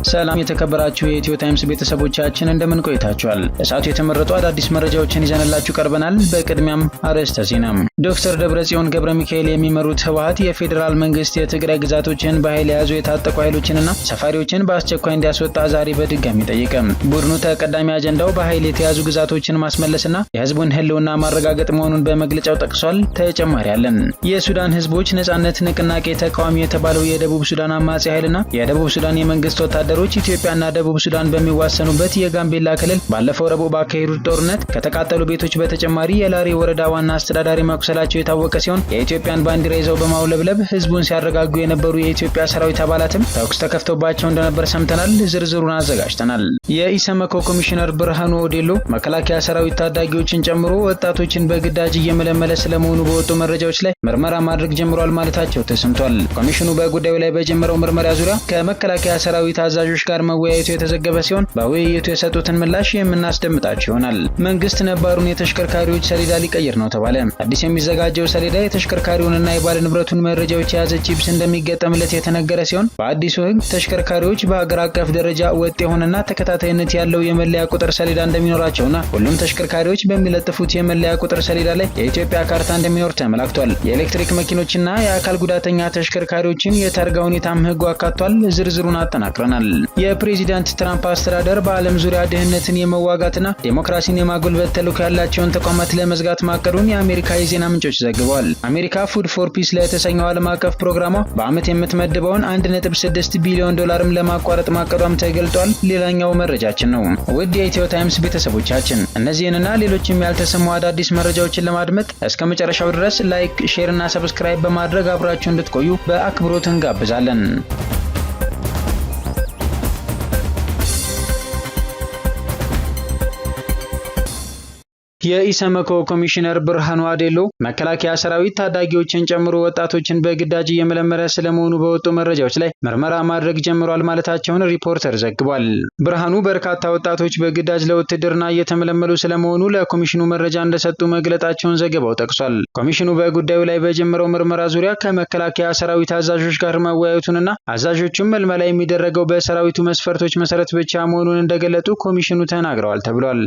ሰላም የተከበራችሁ የኢትዮ ታይምስ ቤተሰቦቻችን እንደምን ቆይታችኋል? ለሰዓቱ የተመረጡ አዳዲስ መረጃዎችን ይዘንላችሁ ቀርበናል። በቅድሚያም አርዕስተ ዜና። ዶክተር ደብረጽዮን ገብረ ሚካኤል የሚመሩት ህወሓት የፌዴራል መንግስት የትግራይ ግዛቶችን በኃይል የያዙ የታጠቁ ኃይሎችንና ሰፋሪዎችን በአስቸኳይ እንዲያስወጣ ዛሬ በድጋሚ ጠየቀ። ቡድኑ ተቀዳሚ አጀንዳው በኃይል የተያዙ ግዛቶችን ማስመለስና የህዝቡን ህልውና ማረጋገጥ መሆኑን በመግለጫው ጠቅሷል። ተጨማሪ አለን። የሱዳን ህዝቦች ነጻነት ንቅናቄ ተቃዋሚ የተባለው የደቡብ ሱዳን አማጺ ኃይልና የደቡብ ሱዳን የመንግስት ወታደሮች ኢትዮጵያና ደቡብ ሱዳን በሚዋሰኑበት የጋምቤላ ክልል ባለፈው ረቡዕ ባካሄዱት ጦርነት ከተቃጠሉ ቤቶች በተጨማሪ የላሬ ወረዳ ዋና አስተዳዳሪ መቁሰላቸው የታወቀ ሲሆን የኢትዮጵያን ባንዲራ ይዘው በማውለብለብ ህዝቡን ሲያረጋጉ የነበሩ የኢትዮጵያ ሰራዊት አባላትም ተኩስ ተከፍቶባቸው እንደነበር ሰምተናል። ዝርዝሩን አዘጋጅተናል። የኢሰመኮ ኮሚሽነር ብርሃኑ ኦዴሎ መከላከያ ሰራዊት ታዳጊዎችን ጨምሮ ወጣቶችን በግዳጅ እየመለመለ ስለመሆኑ በወጡ መረጃዎች ላይ ምርመራ ማድረግ ጀምሯል ማለታቸው ተሰምቷል። ኮሚሽኑ በጉዳዩ ላይ በጀመረው ምርመራ ዙሪያ ከመከላከያ ሰራዊት አዛዦች ጋር መወያየቱ የተዘገበ ሲሆን በውይይቱ የሰጡትን ምላሽ የምናስደምጣችሁ ይሆናል። መንግስት ነባሩን የተሽከርካሪዎች ሰሌዳ ሊቀይር ነው ተባለ። አዲስ የሚዘጋጀው ሰሌዳ የተሽከርካሪውንና የባለ ንብረቱን መረጃዎች የያዘ ቺፕስ እንደሚገጠምለት የተነገረ ሲሆን በአዲሱ ህግ ተሽከርካሪዎች በአገር አቀፍ ደረጃ ወጥ የሆነና ተከታታይነት ያለው የመለያ ቁጥር ሰሌዳ እንደሚኖራቸውና ሁሉም ተሽከርካሪዎች በሚለጥፉት የመለያ ቁጥር ሰሌዳ ላይ የኢትዮጵያ ካርታ እንደሚኖር ተመላክቷል። የኤሌክትሪክ መኪኖችና የአካል ጉዳተኛ ተሽከርካሪዎችን የታርጋ ሁኔታም ህጉ አካቷል። ዝርዝሩን አጠናቅረናል። የፕሬዚዳንት ትራምፕ አስተዳደር በዓለም ዙሪያ ድህነትን የመዋጋትና ዴሞክራሲን የማጎልበት ተልዕኮ ያላቸውን ተቋማት ለመዝጋት ማቀዱን የአሜሪካ የዜና ምንጮች ዘግበዋል። አሜሪካ ፉድ ፎር ፒስ ለተሰኘው ዓለም አቀፍ ፕሮግራሟ በዓመት የምትመድበውን $1.6 ቢሊዮን ለማቋረጥ ማቀዷም ተገልጧል። ሌላኛው መረጃችን ነው። ውድ የኢትዮ ታይምስ ቤተሰቦቻችን እነዚህንና ሌሎችም ያልተሰሙ አዳዲስ መረጃዎችን ለማድመጥ እስከ መጨረሻው ድረስ ላይክ፣ ሼር እና ሰብስክራይብ በማድረግ አብራችሁ እንድትቆዩ በአክብሮት እንጋብዛለን። የኢሰመኮ ኮሚሽነር ብርሃኑ ኦዴሎ መከላከያ ሰራዊት ታዳጊዎችን ጨምሮ ወጣቶችን በግዳጅ እየመለመለ ስለመሆኑ በወጡ መረጃዎች ላይ ምርመራ ማድረግ ጀምሯል ማለታቸውን ሪፖርተር ዘግቧል። ብርሃኑ በርካታ ወጣቶች በግዳጅ ለውትድርና እየተመለመሉ ስለመሆኑ ለኮሚሽኑ መረጃ እንደሰጡ መግለጣቸውን ዘገባው ጠቅሷል። ኮሚሽኑ በጉዳዩ ላይ በጀመረው ምርመራ ዙሪያ ከመከላከያ ሰራዊት አዛዦች ጋር መወያየቱንና አዛዦቹም መልመላ የሚደረገው በሰራዊቱ መስፈርቶች መሰረት ብቻ መሆኑን እንደገለጡ ኮሚሽኑ ተናግረዋል ተብሏል።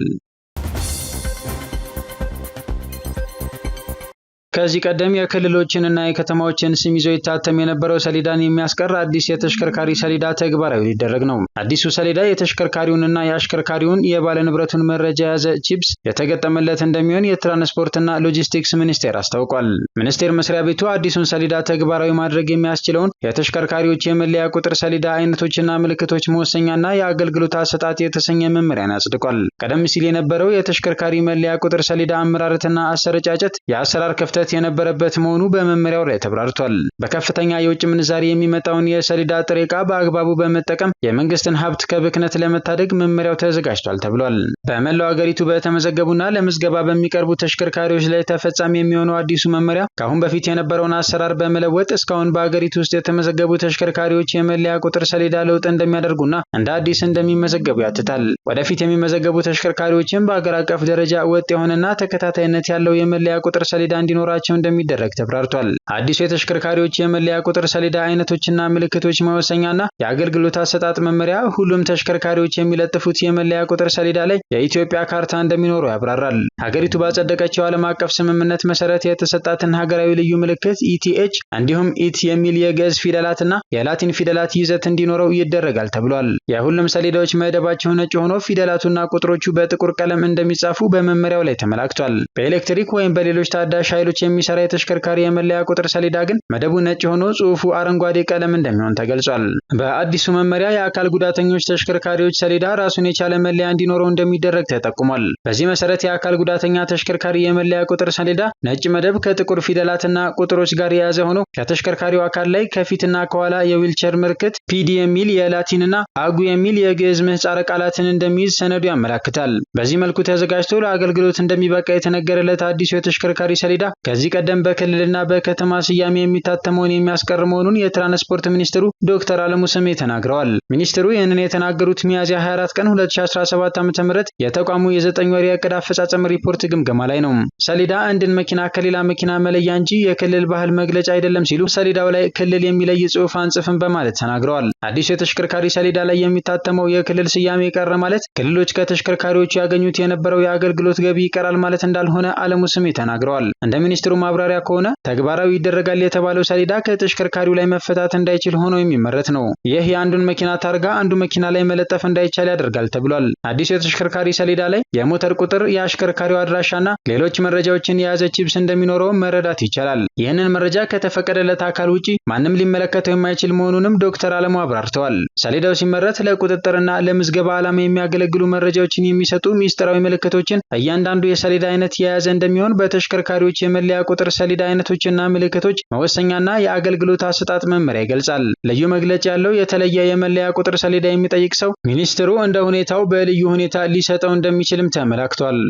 ከዚህ ቀደም የክልሎችንና የከተማዎችን ስም ይዞ ይታተም የነበረው ሰሌዳን የሚያስቀር አዲስ የተሽከርካሪ ሰሌዳ ተግባራዊ ሊደረግ ነው። አዲሱ ሰሌዳ የተሽከርካሪውንና የአሽከርካሪውን የባለ ንብረቱን መረጃ የያዘ ቺፕስ የተገጠመለት እንደሚሆን የትራንስፖርትና ሎጂስቲክስ ሚኒስቴር አስታውቋል። ሚኒስቴር መስሪያ ቤቱ አዲሱን ሰሌዳ ተግባራዊ ማድረግ የሚያስችለውን የተሽከርካሪዎች የመለያ ቁጥር ሰሌዳ አይነቶችና ምልክቶች መወሰኛና የአገልግሎት አሰጣጥ የተሰኘ መመሪያን አጽድቋል። ቀደም ሲል የነበረው የተሽከርካሪ መለያ ቁጥር ሰሌዳ አመራረትና አሰረጫጨት የአሰራር ክፍተት የነበረበት መሆኑ በመመሪያው ላይ ተብራርቷል። በከፍተኛ የውጭ ምንዛሪ የሚመጣውን የሰሌዳ ጥሬ ዕቃ በአግባቡ በመጠቀም የመንግስትን ሀብት ከብክነት ለመታደግ መመሪያው ተዘጋጅቷል ተብሏል። በመላው ሀገሪቱ በተመዘገቡና ለምዝገባ በሚቀርቡ ተሽከርካሪዎች ላይ ተፈጻሚ የሚሆነው አዲሱ መመሪያ ከአሁን በፊት የነበረውን አሰራር በመለወጥ እስካሁን በሀገሪቱ ውስጥ የተመዘገቡ ተሽከርካሪዎች የመለያ ቁጥር ሰሌዳ ለውጥ እንደሚያደርጉና እንደ አዲስ እንደሚመዘገቡ ያትታል። ወደፊት የሚመዘገቡ ተሽከርካሪዎችን በአገር አቀፍ ደረጃ ወጥ የሆነና ተከታታይነት ያለው የመለያ ቁጥር ሰሌዳ እንዲኖራቸው እንደሚደረግ ተብራርቷል። አዲሱ የተሽከርካሪዎች የመለያ ቁጥር ሰሌዳ አይነቶችና ምልክቶች መወሰኛና የአገልግሎት አሰጣጥ መመሪያ ሁሉም ተሽከርካሪዎች የሚለጥፉት የመለያ ቁጥር ሰሌዳ ላይ የኢትዮጵያ ካርታ እንደሚኖረው ያብራራል። ሀገሪቱ ባጸደቀችው ዓለም አቀፍ ስምምነት መሰረት የተሰጣትን ሀገራዊ ልዩ ምልክት ኢቲኤች እንዲሁም ኢት የሚል የግዕዝ ፊደላትና የላቲን ፊደላት ይዘት እንዲኖረው ይደረጋል ተብሏል። የሁሉም ሰሌዳዎች መደባቸው ነጭ ሆኖ ፊደላቱና ቁጥሮቹ በጥቁር ቀለም እንደሚጻፉ በመመሪያው ላይ ተመላክቷል። በኤሌክትሪክ ወይም በሌሎች ታዳሽ ኃይሎች የሚሰራ የተሽከርካሪ የመለያ ቁጥር ሰሌዳ ግን መደቡ ነጭ ሆኖ ጽሑፉ አረንጓዴ ቀለም እንደሚሆን ተገልጿል። በአዲሱ መመሪያ የአካል ጉዳተኞች ተሽከርካሪዎች ሰሌዳ ራሱን የቻለ መለያ እንዲኖረው እንደሚደረግ ተጠቁሟል። በዚህ መሰረት የአካል ጉዳተኛ ተሽከርካሪ የመለያ ቁጥር ሰሌዳ ነጭ መደብ ከጥቁር ፊደላትና ቁጥሮች ጋር የያዘ ሆኖ ከተሽከርካሪው አካል ላይ ከፊትና ከኋላ የዊልቸር ምልክት ፒዲ የሚል የላቲንና አጉ የሚል የግዕዝ ምህጻረ ቃላትን እንደሚይዝ ሰነዱ ያመለክታል። በዚህ መልኩ ተዘጋጅቶ ለአገልግሎት እንደሚበቃ የተነገረለት አዲሱ የተሽከርካሪ ሰሌዳ ከዚህ ቀደም በክልልና በከተማ ስያሜ የሚታተመውን የሚያስቀር መሆኑን የትራንስፖርት ሚኒስትሩ ዶክተር አለሙ ስሜ ተናግረዋል። ሚኒስትሩ ይህንን የተናገሩት ሚያዝያ 24 ቀን 2017 ዓ.ም የተቋሙ የ9 ወር የዕቅድ አፈጻጸም ሪፖርት ግምገማ ላይ ነው። ሰሌዳ አንድን መኪና ከሌላ መኪና መለያ እንጂ የክልል ባህል መግለጫ አይደለም ሲሉ ሰሌዳው ላይ ክልል የሚለይ ጽሑፍ አንጽፍም በማለት ተናግረዋል። አዲሱ የተሽከርካሪ ሰሌዳ ላይ የሚታተመው የክልል ስያሜ ቀረ ማለት ክልሎች ከተሽከርካሪዎቹ ያገኙት የነበረው የአገልግሎት ገቢ ይቀራል ማለት እንዳልሆነ አለሙ ስሜ ተናግረዋል። እንደ ሚኒስትሩ ማብራሪያ ከሆነ ተግባራዊ ይደረጋል የተባለው ሰሌዳ ከተሽከርካሪው ላይ መፈታት እንዳይችል ሆኖ የሚመረት ነው። ይህ የአንዱን መኪና ታርጋ አንዱ መኪና ላይ መለጠፍ እንዳይቻል ያደርጋል ተብሏል። አዲሱ የተሽከርካሪ ሰሌዳ ላይ የሞተር ቁጥር፣ የአሽከርካሪው አድራሻና ሌሎች መረጃዎችን የያዘ ቺፕስ እንደሚኖረው መረዳት ይቻላል። ይህንን መረጃ ከተፈቀደለት አካል ውጪ ማንም ሊመለከተው የማይችል መሆኑንም ዶክተር አለሙ አብራርተዋል። ሰሌዳው ሲመረት ለቁጥጥርና ለምዝገባ ዓላማ የሚያገለግሉ መረጃዎችን የሚሰጡ ሚስጥራዊ ምልክቶችን እያንዳንዱ የሰሌዳ አይነት የያዘ እንደሚሆን በተሽከርካሪዎች የመለያ ቁጥር ሰሌዳ አይነቶችና ምልክቶች መወሰኛና የአገልግሎት አሰጣጥ መመሪያ ይገልጻል። ልዩ መግለጫ ያለው የተለየ የመለያ ቁጥር ሰሌዳ የሚጠይቅ ሰው ሚኒስትሩ እንደ ሁኔታው በልዩ ሁኔታ ሊሰጠው እንደሚችልም ተመላክቷል።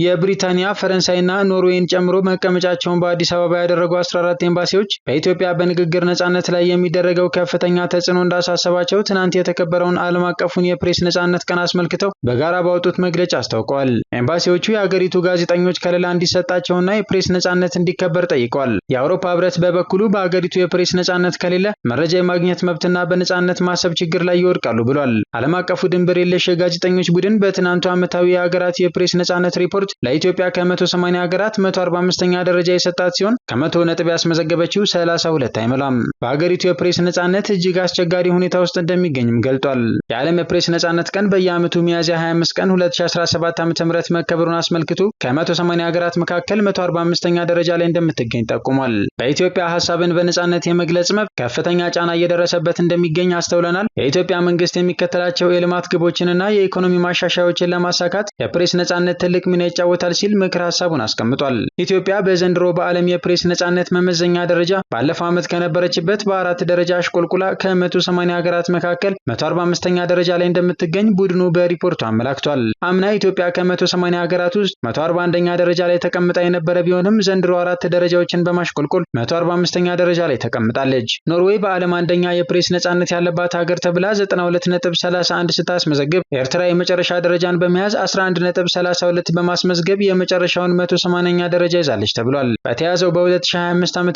የብሪታንያ፣ ፈረንሳይና ኖርዌይን ጨምሮ መቀመጫቸውን በአዲስ አበባ ያደረጉ 14 ኤምባሲዎች በኢትዮጵያ በንግግር ነጻነት ላይ የሚደረገው ከፍተኛ ተጽዕኖ እንዳሳሰባቸው ትናንት የተከበረውን ዓለም አቀፉን የፕሬስ ነጻነት ቀን አስመልክተው በጋራ ባወጡት መግለጫ አስታውቀዋል። ኤምባሲዎቹ የአገሪቱ ጋዜጠኞች ከለላ እንዲሰጣቸውና የፕሬስ ነጻነት እንዲከበር ጠይቀዋል። የአውሮፓ ሕብረት በበኩሉ በአገሪቱ የፕሬስ ነጻነት ከሌለ መረጃ የማግኘት መብትና በነጻነት ማሰብ ችግር ላይ ይወድቃሉ ብሏል። ዓለም አቀፉ ድንበር የለሽ የጋዜጠኞች ቡድን በትናንቱ ዓመታዊ የሀገራት የፕሬስ ነጻነት ሪፖርት ለኢትዮጵያ ከ180 ሀገራት 145ኛ ደረጃ የሰጣት ሲሆን ከ100 ነጥብ ያስመዘገበችው 32 አይሞላም። በሀገሪቱ የፕሬስ ነጻነት እጅግ አስቸጋሪ ሁኔታ ውስጥ እንደሚገኝም ገልጧል። የዓለም የፕሬስ ነጻነት ቀን በየዓመቱ ሚያዝያ 25 ቀን 2017 ዓ.ም መከበሩን አስመልክቶ ከ180 ሀገራት መካከል 145ኛ ደረጃ ላይ እንደምትገኝ ጠቁሟል። በኢትዮጵያ ሀሳብን በነጻነት የመግለጽ መብት ከፍተኛ ጫና እየደረሰበት እንደሚገኝ አስተውለናል። የኢትዮጵያ መንግስት የሚከተላቸው የልማት ግቦችንና የኢኮኖሚ ማሻሻያዎችን ለማሳካት የፕሬስ ነጻነት ትልቅ ሚና ይጫወታል ሲል ምክር ሀሳቡን አስቀምጧል። ኢትዮጵያ በዘንድሮ በዓለም የፕሬስ ነጻነት መመዘኛ ደረጃ ባለፈው ዓመት ከነበረችበት በ4 ደረጃ አሽቆልቁላ ከ180 ሀገራት መካከል 145ኛ ደረጃ ላይ እንደምትገኝ ቡድኑ በሪፖርቱ አመላክቷል። አምና ኢትዮጵያ ከ180 ሀገራት ውስጥ 141ኛ ደረጃ ላይ ተቀምጣ የነበረ ቢሆንም ዘንድሮ 4 ደረጃዎችን በማሽቆልቆል 145ኛ ደረጃ ላይ ተቀምጣለች። ኖርዌይ በዓለም አንደኛ የፕሬስ ነጻነት ያለባት ሀገር ተብላ 92.31 ስታስመዘግብ ኤርትራ የመጨረሻ ደረጃን በመያዝ 11.32 በማስመዝገብ የመጨረሻውን 180ኛ ደረጃ ይዛለች ተብሏል። በተያዘው በ2025 ዓ.ም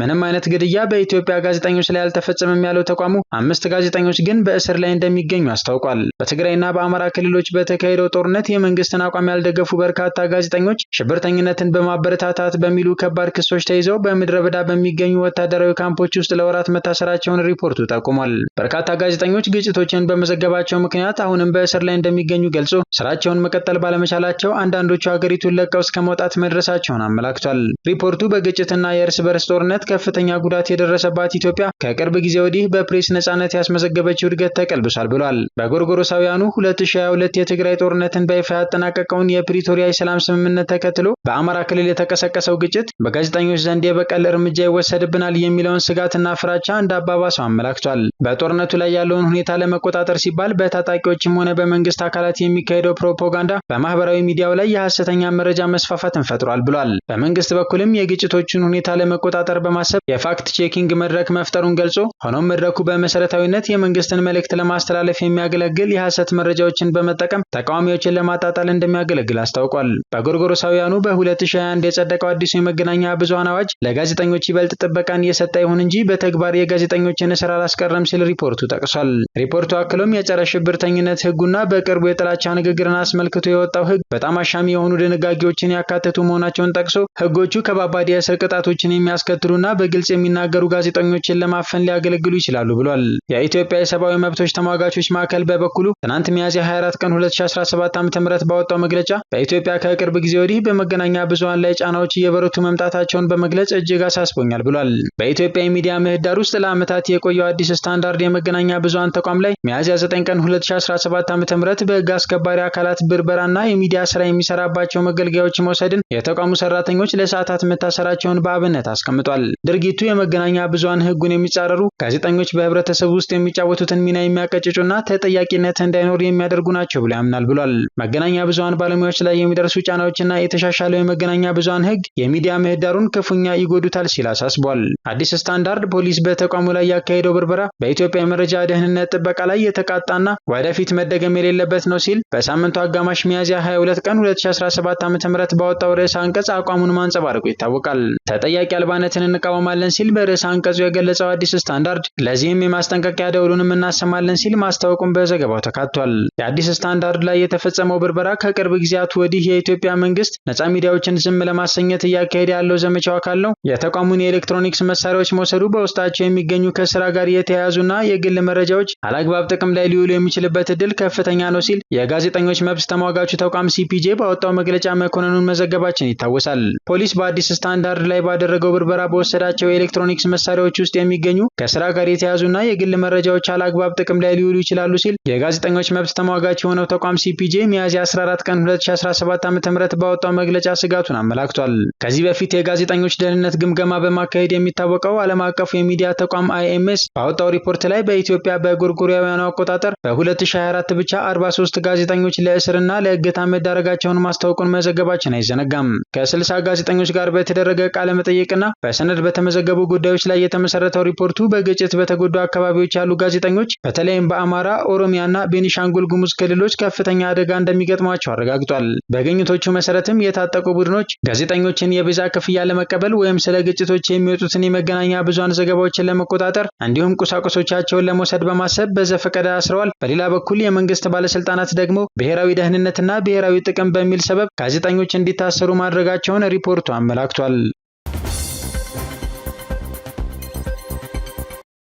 ምንም አይነት ግድያ በኢትዮጵያ ጋዜጠኞች ላይ አልተፈጸመም ያለው ተቋሙ 5 ጋዜጠኞች ግን በእስር ላይ እንደሚገኙ አስታውቋል። በትግራይና በአማራ ክልሎች በተካሄደው ጦርነት የመንግስትን አቋም ያልደገፉ በርካታ ጋዜጠኞች ሽብርተኝነትን በማበረታታት በሚሉ ከባድ ክሶች ተይዘው በምድረ በዳ በሚገኙ ወታደራዊ ካምፖች ውስጥ ለወራት መታሰራቸውን ሪፖርቱ ጠቁሟል። በርካታ ጋዜጠኞች ግጭቶችን በመዘገባቸው ምክንያት አሁንም በእስር ላይ እንደሚገኙ ገልጾ ስራቸውን መቀጠል ባለመቻላቸው አንዳንዶቹ ሀገሪቱን ለቀው እስከ መውጣት መድረሳቸውን አመላክቷል። ሪፖርቱ በግጭትና የእርስ በርስ ጦርነት ከፍተኛ ጉዳት የደረሰባት ኢትዮጵያ ከቅርብ ጊዜ ወዲህ በፕሬስ ነጻነት ያስመዘገበችው እድገት ተቀልብሷል ብሏል። በጎርጎሮሳውያኑ 2022 የትግራይ ጦርነትን በይፋ ያጠናቀቀውን የፕሪቶሪያ የሰላም ስምምነት ተከትሎ በአማራ ክልል የተቀሰቀሰው ግጭት በጋዜጠኞች ዘንድ የበቀል እርምጃ ይወሰድብናል የሚለውን ስጋትና ፍራቻ እንዳባባሰው አመላክቷል። በጦርነቱ ላይ ያለውን ሁኔታ ለመቆጣጠር ሲባል በታጣቂዎችም ሆነ በመንግስት አካላት የሚካሄደው ፕሮፓጋንዳ በማህበራዊ ሚዲያው ላይ የሐሰተኛ መረጃ መስፋፋትን ፈጥሯል ብሏል። በመንግስት በኩልም የግጭቶቹን ሁኔታ ለመቆጣጠር በማሰብ የፋክት ቼኪንግ መድረክ መፍጠሩን ገልጾ ሆኖም መድረኩ በመሰረታዊነት የመንግስትን መልእክት ለማስተላለፍ የሚያገለግል የሐሰት መረጃዎችን በመጠቀም ተቃዋሚዎችን ለማጣጣል እንደሚያገለግል አስታውቋል። በጎርጎሮሳውያኑ በ2021 የጸደቀው አዲሱ የመገናኛ ብዙሃን አዋጅ ለጋዜጠኞች ይበልጥ ጥበቃን እየሰጠ ይሁን እንጂ በተግባር የጋዜጠኞችን እስር አላስቀረም ሲል ሪፖርቱ ጠቅሷል። ሪፖርቱ አክሎም የጸረ ሽብርተኝነት ህጉና በቅርቡ የጥላቻ ንግግርን አስመልክቶ የወጣው ህግ በጣም አሻሚ የሆኑ ድንጋጌዎችን ያካተቱ መሆናቸውን ጠቅሶ ህጎቹ ከባባድ የእስር ቅጣቶችን የሚያስከትሉና በግልጽ የሚናገሩ ጋዜጠኞችን ለማፈን ሊያገለግሉ ይችላሉ ብሏል። የኢትዮጵያ የሰብአዊ መብቶች ተሟጋቾች ማዕከል በበኩሉ ትናንት ሚያዝያ 24 ቀን 2017 ዓ.ም ባወጣው መግለጫ በኢትዮጵያ ከቅርብ ጊዜ ወዲህ በመገናኛ ብዙሃን ላይ ጫናዎች እየበረቱ መምጣታቸውን በመግለጽ እጅግ አሳስቦኛል ብሏል። በኢትዮጵያ የሚዲያ ምህዳር ውስጥ ለዓመታት የቆየው አዲስ ስታንዳርድ የመገናኛ ብዙሃን ተቋም ላይ ሚያዝያ 9 ቀን 2017 ዓ.ም በህግ አስከባሪ አካላት ብርበራና የሚዲያ ስራ የሚሰራባቸው መገልገያዎች መውሰድን የተቋሙ ሰራተኞች ለሰዓታት መታሰራቸውን በአብነት አስቀምጧል። ድርጊቱ የመገናኛ ብዙሃን ህጉን የሚጻረሩ ጋዜጠኞች በህብረተሰብ ውስጥ የሚጫወቱትን ሚና የሚያቀጭጩና ተጠያቂነት እንዳይኖር የሚያደርጉ ናቸው ብሎ ያምናል ብሏል። መገናኛ ብዙሃን ብዙሃን ባለሙያዎች ላይ የሚደርሱ ጫናዎችና የተሻሻለው የመገናኛ ብዙሃን ሕግ የሚዲያ ምህዳሩን ክፉኛ ይጎዱታል ሲል አሳስቧል። አዲስ ስታንዳርድ ፖሊስ በተቋሙ ላይ ያካሄደው ብርበራ በኢትዮጵያ የመረጃ ደህንነት ጥበቃ ላይ የተቃጣና ወደፊት መደገም የሌለበት ነው ሲል በሳምንቱ አጋማሽ ሚያዝያ 22 ቀን 2017 ዓ.ም ባወጣው ርዕሰ አንቀጽ አቋሙን ማንጸባረቁ ይታወቃል። ተጠያቂ አልባነትን እንቃወማለን ሲል በርዕሰ አንቀጹ የገለጸው አዲስ ስታንዳርድ ለዚህም የማስጠንቀቂያ ደወሉንም እናሰማለን ሲል ማስታወቁን በዘገባው ተካቷል። የአዲስ ስታንዳርድ ላይ የተፈጸመው ብርበራ ከቅርብ ጊዜያት ወዲህ የኢትዮጵያ መንግስት ነፃ ሚዲያዎችን ዝም ለማሰኘት እያካሄደ ያለው ዘመቻው አካል ነው። የተቋሙን የኤሌክትሮኒክስ መሳሪያዎች መውሰዱ በውስጣቸው የሚገኙ ከስራ ጋር የተያያዙና የግል መረጃዎች አላግባብ ጥቅም ላይ ሊውሉ የሚችልበት እድል ከፍተኛ ነው ሲል የጋዜጠኞች መብት ተሟጋቹ ተቋም ሲፒጄ ባወጣው መግለጫ መኮንኑን መዘገባችን ይታወሳል። ፖሊስ በአዲስ ስታንዳርድ ላይ ባደረገው ብርበራ በወሰዳቸው የኤሌክትሮኒክስ መሳሪያዎች ውስጥ የሚገኙ ከስራ ጋር የተያያዙና የግል መረጃዎች አላግባብ ጥቅም ላይ ሊውሉ ይችላሉ ሲል የጋዜጠኞች መብት ተሟጋች የሆነው ተቋም ሲፒጄ ሚያዝያ 14 ቀን 2017 ዓ.ም ባወጣው መግለጫ ስጋቱን አመላክቷል። ከዚህ በፊት የጋዜጠኞች ደህንነት ግምገማ በማካሄድ የሚታወቀው ዓለም አቀፉ የሚዲያ ተቋም አይኤምኤስ ባወጣው ሪፖርት ላይ በኢትዮጵያ በጎርጎሮሳውያኑ አቆጣጠር በ2024 ብቻ 43 ጋዜጠኞች ለእስርና ለእገታ መዳረጋቸውን ማስታወቁን መዘገባችን አይዘነጋም። ከ60 ጋዜጠኞች ጋር በተደረገ ቃለ መጠይቅና በሰነድ በተመዘገቡ ጉዳዮች ላይ የተመሰረተው ሪፖርቱ በግጭት በተጎዱ አካባቢዎች ያሉ ጋዜጠኞች በተለይም በአማራ፣ ኦሮሚያና ቤኒሻንጉል ጉሙዝ ክልሎች ከፍተኛ አደጋ እንደሚገጥሟቸው አረጋግጧል። በግኝቶቹ መሰረትም የታጠቁ ቡድኖች ጋዜጠኞችን የቪዛ ክፍያ ለመቀበል ወይም ስለ ግጭቶች የሚወጡትን የመገናኛ ብዙሃን ዘገባዎችን ለመቆጣጠር እንዲሁም ቁሳቁሶቻቸውን ለመውሰድ በማሰብ በዘፈቀደ አስረዋል። በሌላ በኩል የመንግስት ባለስልጣናት ደግሞ ብሔራዊ ደህንነትና ብሔራዊ ጥቅም በሚል ሰበብ ጋዜጠኞች እንዲታሰሩ ማድረጋቸውን ሪፖርቱ አመላክቷል።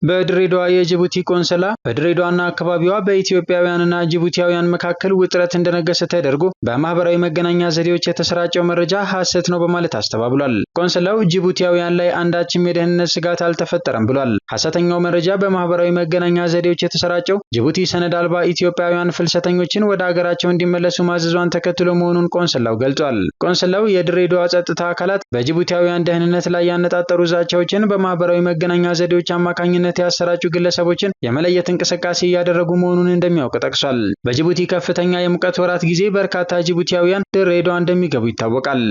በድሬዳዋ የጅቡቲ ቆንስላ በድሬዳዋና አካባቢዋ በኢትዮጵያውያንና ጅቡቲያውያን መካከል ውጥረት እንደነገሰ ተደርጎ በማህበራዊ መገናኛ ዘዴዎች የተሰራጨው መረጃ ሐሰት ነው በማለት አስተባብሏል። ቆንስላው ጅቡቲያውያን ላይ አንዳችም የደህንነት ስጋት አልተፈጠረም ብሏል። ሐሰተኛው መረጃ በማህበራዊ መገናኛ ዘዴዎች የተሰራጨው ጅቡቲ ሰነድ አልባ ኢትዮጵያውያን ፍልሰተኞችን ወደ አገራቸው እንዲመለሱ ማዘዟን ተከትሎ መሆኑን ቆንስላው ገልጿል። ቆንስላው የድሬዳዋ ጸጥታ አካላት በጅቡቲያውያን ደህንነት ላይ ያነጣጠሩ ዛቻዎችን በማህበራዊ መገናኛ ዘዴዎች አማካኝነት ያሰራጩ ግለሰቦችን የመለየት እንቅስቃሴ እያደረጉ መሆኑን እንደሚያውቅ ጠቅሷል። በጅቡቲ ከፍተኛ የሙቀት ወራት ጊዜ በርካታ ጅቡቲያውያን ድሬዳዋ እንደሚገቡ ይታወቃል።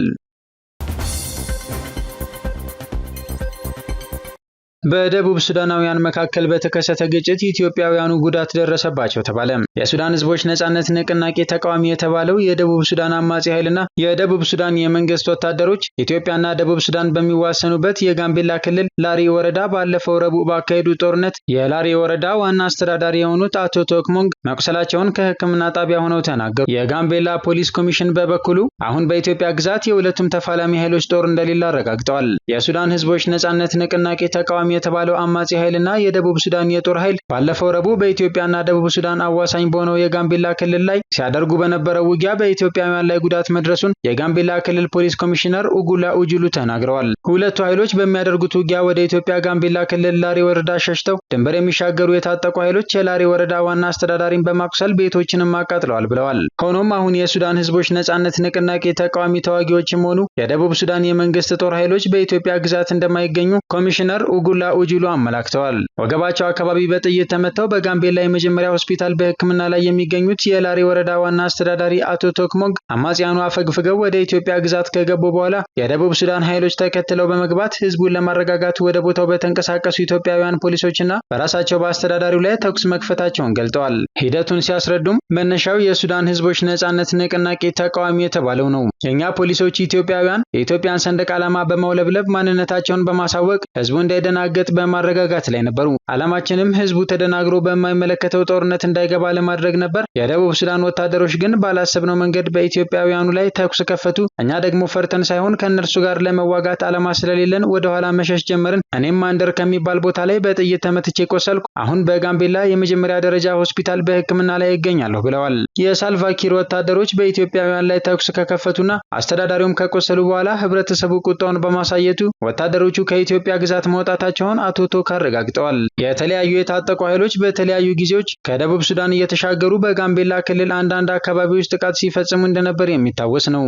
በደቡብ ሱዳናውያን መካከል በተከሰተ ግጭት ኢትዮጵያውያኑ ጉዳት ደረሰባቸው ተባለ። የሱዳን ህዝቦች ነጻነት ንቅናቄ ተቃዋሚ የተባለው የደቡብ ሱዳን አማጺ ኃይልና የደቡብ ሱዳን የመንግስት ወታደሮች ኢትዮጵያና ደቡብ ሱዳን በሚዋሰኑበት የጋምቤላ ክልል ላሪ ወረዳ ባለፈው ረቡዕ ባካሄዱ ጦርነት የላሪ ወረዳ ዋና አስተዳዳሪ የሆኑት አቶ ቶክሞንግ መቁሰላቸውን ከሕክምና ጣቢያ ሆነው ተናገሩ። የጋምቤላ ፖሊስ ኮሚሽን በበኩሉ አሁን በኢትዮጵያ ግዛት የሁለቱም ተፋላሚ ኃይሎች ጦር እንደሌለ አረጋግጠዋል። የሱዳን ህዝቦች ነጻነት ንቅናቄ ተቃዋሚ የተባለው አማጺ ኃይልና የደቡብ ሱዳን የጦር ኃይል ባለፈው ረቡዕ በኢትዮጵያና ደቡብ ሱዳን አዋሳኝ በሆነው የጋምቤላ ክልል ላይ ሲያደርጉ በነበረው ውጊያ በኢትዮጵያውያን ላይ ጉዳት መድረሱን የጋምቤላ ክልል ፖሊስ ኮሚሽነር ኡጉላ ኡጁሉ ተናግረዋል። ሁለቱ ኃይሎች በሚያደርጉት ውጊያ ወደ ኢትዮጵያ ጋምቤላ ክልል ላሪ ወረዳ ሸሽተው ድንበር የሚሻገሩ የታጠቁ ኃይሎች የላሪ ወረዳ ዋና አስተዳዳሪን በማቁሰል ቤቶችንም አቃጥለዋል ብለዋል። ሆኖም አሁን የሱዳን ህዝቦች ነጻነት ንቅናቄ ተቃዋሚ ተዋጊዎችም ሆኑ የደቡብ ሱዳን የመንግስት ጦር ኃይሎች በኢትዮጵያ ግዛት እንደማይገኙ ኮሚሽነር ኡጉላ ኡጁሉ አመላክተዋል። ወገባቸው አካባቢ በጥይት ተመተው በጋምቤላ የመጀመሪያ ሆስፒታል በሕክምና ላይ የሚገኙት የላሪ ወረዳ ዋና አስተዳዳሪ አቶ ቶክሞንግ አማጺያኑ አፈግፍገው ወደ ኢትዮጵያ ግዛት ከገቡ በኋላ የደቡብ ሱዳን ኃይሎች ተከትለው በመግባት ህዝቡን ለማረጋጋት ወደ ቦታው በተንቀሳቀሱ ኢትዮጵያውያን ፖሊሶችና በራሳቸው በአስተዳዳሪው ላይ ተኩስ መክፈታቸውን ገልጠዋል። ሂደቱን ሲያስረዱም መነሻው የሱዳን ህዝቦች ነጻነት ንቅናቄ ተቃዋሚ የተባለው ነው። የኛ ፖሊሶች ኢትዮጵያውያን የኢትዮጵያን ሰንደቅ ዓላማ በማውለብለብ ማንነታቸውን በማሳወቅ ህዝቡ እንዳይደናገጥ በማረጋጋት ላይ ነበሩ። ዓላማችንም ህዝቡ ተደናግሮ በማይመለከተው ጦርነት እንዳይገባ ለማድረግ ነበር። የደቡብ ሱዳን ወታደሮች ግን ባላሰብነው መንገድ በኢትዮጵያውያኑ ላይ ተኩስ ከፈቱ። እኛ ደግሞ ፈርተን ሳይሆን ከእነርሱ ጋር ለመዋጋት ዓላማ ስለሌለን ወደ ኋላ መሸሽ ጀመርን። እኔም ማንደር ከሚባል ቦታ ላይ በጥይት ተመትቼ ቆሰልኩ። አሁን በጋምቤላ የመጀመሪያ ደረጃ ሆስፒታል በሕክምና ላይ ይገኛለሁ ብለዋል። የሳልቫኪር ወታደሮች በኢትዮጵያውያን ላይ ተኩስ ከከፈቱና አስተዳዳሪውም ከቆሰሉ በኋላ ህብረተሰቡ ቁጣውን በማሳየቱ ወታደሮቹ ከኢትዮጵያ ግዛት መውጣታቸውን አቶ ቶክ አረጋግጠዋል። የተለያዩ የታጠቁ ኃይሎች በተለያዩ ጊዜዎች ከደቡብ ሱዳን እየተሻገሩ በጋምቤላ ክልል አንዳንድ አካባቢዎች ጥቃት ሲፈጽሙ እንደነበር የሚታወስ ነው።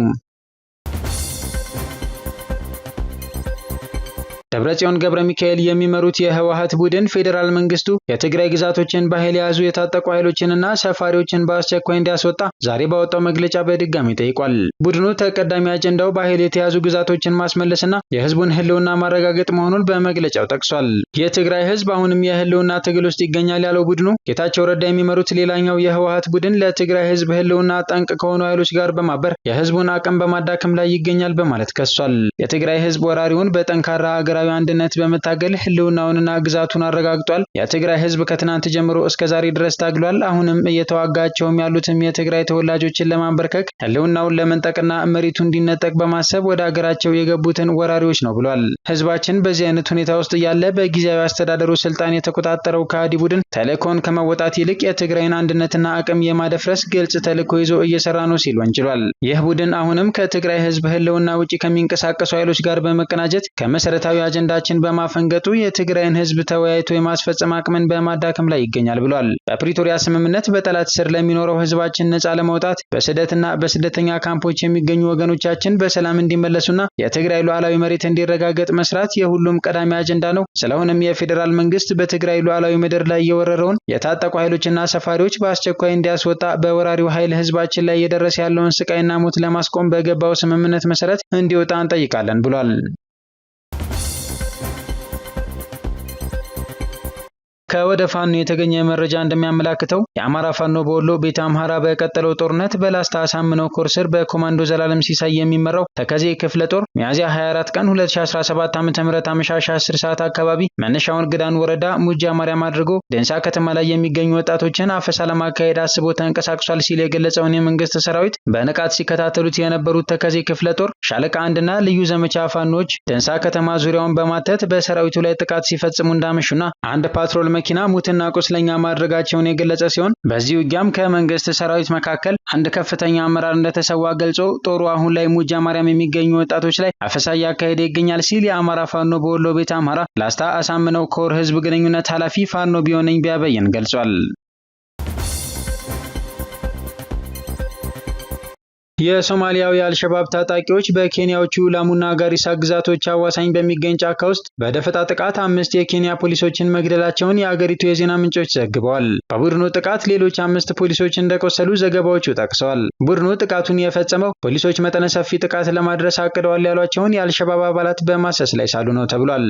ደብረጽዮን ገብረ ሚካኤል የሚመሩት የህወሓት ቡድን ፌዴራል መንግስቱ የትግራይ ግዛቶችን በኃይል የያዙ የታጠቁ ኃይሎችንና ሰፋሪዎችን በአስቸኳይ እንዲያስወጣ ዛሬ ባወጣው መግለጫ በድጋሚ ጠይቋል። ቡድኑ ተቀዳሚ አጀንዳው በኃይል የተያዙ ግዛቶችን ማስመለስና የህዝቡን ህልውና ማረጋገጥ መሆኑን በመግለጫው ጠቅሷል። የትግራይ ህዝብ አሁንም የህልውና ትግል ውስጥ ይገኛል ያለው ቡድኑ ጌታቸው ረዳ የሚመሩት ሌላኛው የህወሓት ቡድን ለትግራይ ህዝብ ህልውና ጠንቅ ከሆኑ ኃይሎች ጋር በማበር የህዝቡን አቅም በማዳከም ላይ ይገኛል በማለት ከሷል። የትግራይ ህዝብ ወራሪውን በጠንካራ ሀገራዊ አንድነት በመታገል ህልውናውንና ግዛቱን አረጋግጧል። የትግራይ ህዝብ ከትናንት ጀምሮ እስከ ዛሬ ድረስ ታግሏል። አሁንም እየተዋጋቸውም ያሉትም የትግራይ ተወላጆችን ለማንበርከክ ህልውናውን ለመንጠቅና መሬቱ እንዲነጠቅ በማሰብ ወደ ሀገራቸው የገቡትን ወራሪዎች ነው ብሏል። ህዝባችን በዚህ አይነት ሁኔታ ውስጥ ያለ በጊዜያዊ አስተዳደሩ ስልጣን የተቆጣጠረው ከሃዲ ቡድን ተልእኮውን ከመወጣት ይልቅ የትግራይን አንድነትና አቅም የማደፍረስ ግልጽ ተልእኮ ይዞ እየሰራ ነው ሲል ወንጅሏል። ይህ ቡድን አሁንም ከትግራይ ህዝብ ህልውና ውጪ ከሚንቀሳቀሱ ኃይሎች ጋር በመቀናጀት ከመሰረታዊ አጀንዳችን በማፈንገጡ የትግራይን ህዝብ ተወያይቶ የማስፈጸም አቅምን በማዳከም ላይ ይገኛል ብሏል። በፕሪቶሪያ ስምምነት በጠላት ስር ለሚኖረው ህዝባችን ነጻ ለመውጣት በስደትና በስደተኛ ካምፖች የሚገኙ ወገኖቻችን በሰላም እንዲመለሱና የትግራይ ሉዓላዊ መሬት እንዲረጋገጥ መስራት የሁሉም ቀዳሚ አጀንዳ ነው። ስለሆነም የፌዴራል መንግስት በትግራይ ሉዓላዊ ምድር ላይ የወረረውን የታጠቁ ኃይሎችና ሰፋሪዎች በአስቸኳይ እንዲያስወጣ፣ በወራሪው ኃይል ህዝባችን ላይ እየደረሰ ያለውን ስቃይና ሞት ለማስቆም በገባው ስምምነት መሰረት እንዲወጣ እንጠይቃለን ብሏል። ከወደ ፋኖ የተገኘ መረጃ እንደሚያመላክተው የአማራ ፋኖ በወሎ ቤተ አምሐራ በቀጠለው ጦርነት በላስታ አሳምነው ኮር ስር በኮማንዶ ዘላለም ሲሳይ የሚመራው ተከዜ ክፍለ ጦር ሚያዝያ 24 ቀን 2017 ዓ.ም አመሻሽ 10 ሰዓት አካባቢ መነሻውን ግዳን ወረዳ ሙጃ ማርያም አድርጎ ደንሳ ከተማ ላይ የሚገኙ ወጣቶችን አፈሳ ለማካሄድ አስቦ ተንቀሳቅሷል ሲል የገለጸውን የመንግስት ሰራዊት በንቃት ሲከታተሉት የነበሩት ተከዜ ክፍለ ጦር ሻለቃ አንድና ልዩ ዘመቻ ፋኖች ደንሳ ከተማ ዙሪያውን በማተት በሰራዊቱ ላይ ጥቃት ሲፈጽሙ እንዳመሹና አንድ ፓትሮል መኪና ሙትና ቁስለኛ ማድረጋቸውን የገለጸ ሲሆን በዚህ ውጊያም ከመንግስት ሰራዊት መካከል አንድ ከፍተኛ አመራር እንደተሰዋ ገልጾ ጦሩ አሁን ላይ ሙጃ ማርያም የሚገኙ ወጣቶች ላይ አፈሳ እያካሄደ ይገኛል ሲል የአማራ ፋኖ በወሎ ቤተ አምሐራ ላስታ አሳምነው ኮር ህዝብ ግንኙነት ኃላፊ ፋኖ ቢሆነኝ ቢያበየን ገልጿል። የሶማሊያው የአልሸባብ ታጣቂዎች በኬንያዎቹ ላሙና ጋሪሳ ግዛቶች አዋሳኝ በሚገኝ ጫካ ውስጥ በደፈጣ ጥቃት 5 የኬንያ ፖሊሶችን መግደላቸውን የአገሪቱ የዜና ምንጮች ዘግበዋል። በቡድኑ ጥቃት ሌሎች 5 ፖሊሶች እንደቆሰሉ ዘገባዎቹ ጠቅሰዋል። ቡድኑ ጥቃቱን የፈጸመው ፖሊሶች መጠነ ሰፊ ጥቃት ለማድረስ አቅደዋል ያሏቸውን የአልሸባብ አባላት በማሰስ ላይ ሳሉ ነው ተብሏል።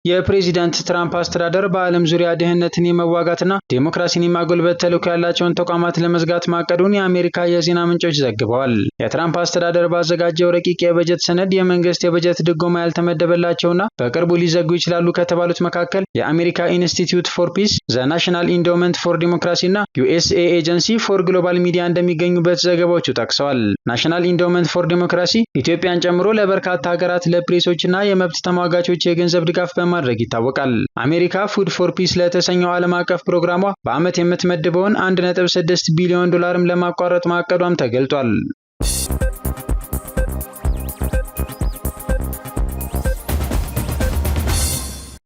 የፕሬዚዳንት ትራምፕ አስተዳደር በዓለም ዙሪያ ድህነትን የመዋጋትና ዴሞክራሲን የማጎልበት ተልዕኮ ያላቸውን ተቋማት ለመዝጋት ማቀዱን የአሜሪካ የዜና ምንጮች ዘግበዋል። የትራምፕ አስተዳደር ባዘጋጀው ረቂቅ የበጀት ሰነድ የመንግስት የበጀት ድጎማ ያልተመደበላቸውና በቅርቡ ሊዘጉ ይችላሉ ከተባሉት መካከል የአሜሪካ ኢንስቲትዩት ፎር ፒስ፣ ዘ ናሽናል ኢንዶመንት ፎር ዲሞክራሲ እና ዩኤስኤ ኤጀንሲ ፎር ግሎባል ሚዲያ እንደሚገኙበት ዘገባዎቹ ጠቅሰዋል። ናሽናል ኢንዶመንት ፎር ዲሞክራሲ ኢትዮጵያን ጨምሮ ለበርካታ ሀገራት ለፕሬሶችና የመብት ተሟጋቾች የገንዘብ ድጋፍ ማድረግ ይታወቃል። አሜሪካ ፉድ ፎር ፒስ ለተሰኘው ዓለም አቀፍ ፕሮግራሟ በዓመት የምትመድበውን $1.6 ቢሊዮን ለማቋረጥ ማቀዷም ተገልጧል።